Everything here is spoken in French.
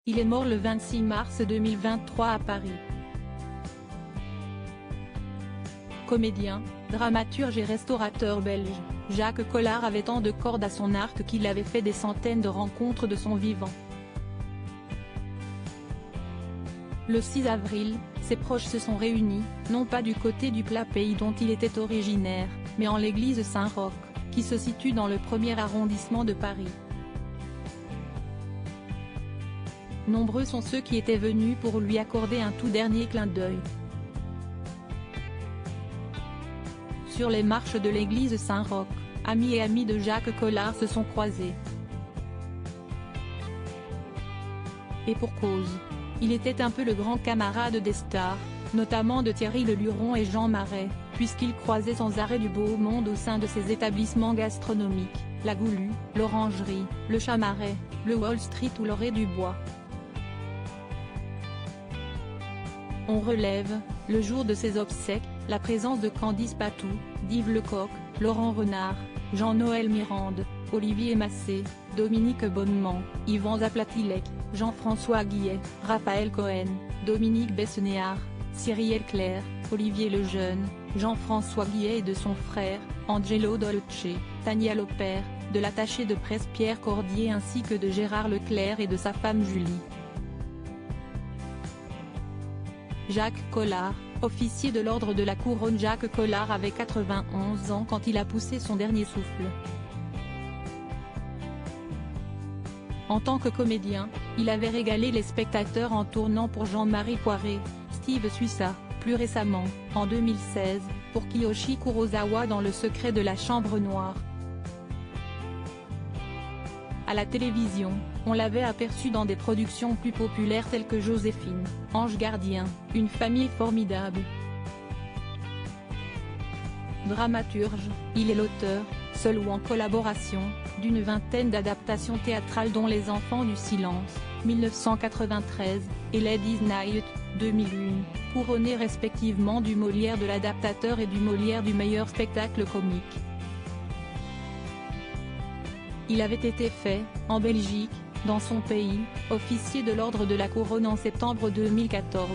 Il est mort le 26 mars 2023 à Paris. Comédien, dramaturge et restaurateur belge, Jacques Collard avait tant de cordes à son arc qu'il avait fait des centaines de rencontres de son vivant. Le 6 avril, ses proches se sont réunis, non pas du côté du plat pays dont il était originaire, mais en l'église Saint-Roch, qui se situe dans le 1er arrondissement de Paris. Nombreux sont ceux qui étaient venus pour lui accorder un tout dernier clin d'œil. Sur les marches de l'église Saint-Roch, amis et amis de Jacques Collard se sont croisés. Et pour cause. Il était un peu le grand camarade des stars, notamment de Thierry Leluron et Jean Marais, puisqu'il croisait sans arrêt du beau monde au sein de ses établissements gastronomiques, la Goulue, l'Orangerie, le Chamaret, le Wall Street ou l'Orée du Bois. On relève, le jour de ses obsèques, la présence de Candice Patou, d'Yves Lecoq, Laurent Renard, Jean-Noël Mirande, Olivier Massé, Dominique Bonnement, Yvan Zaplatilec, Jean-François Guillet, Raphaël Cohen, Dominique Besnéard, Cyrielle Claire, Olivier Lejeune, Jean-François Guillet et de son frère, Angelo Dolce, Tania Lopère, de l'attaché de presse Pierre Cordier ainsi que de Gérard Leclerc et de sa femme Julie. Jacques Collard, officier de l'ordre de la Couronne. Jacques Collard avait 91 ans quand il a poussé son dernier souffle. En tant que comédien, il avait régalé les spectateurs en tournant pour Jean-Marie Poiré, Steve Suissa, plus récemment, en 2016, pour Kiyoshi Kurosawa dans Le secret de la chambre noire. À la télévision, on l'avait aperçu dans des productions plus populaires telles que Joséphine, Ange gardien, Une famille formidable. Dramaturge, il est l'auteur, seul ou en collaboration, d'une vingtaine d'adaptations théâtrales dont Les Enfants du silence, 1993, et Ladies Night, 2001, couronnés respectivement du Molière de l'adaptateur et du Molière du meilleur spectacle comique. Il avait été fait, en Belgique, dans son pays, officier de l'ordre de la Couronne en septembre 2014.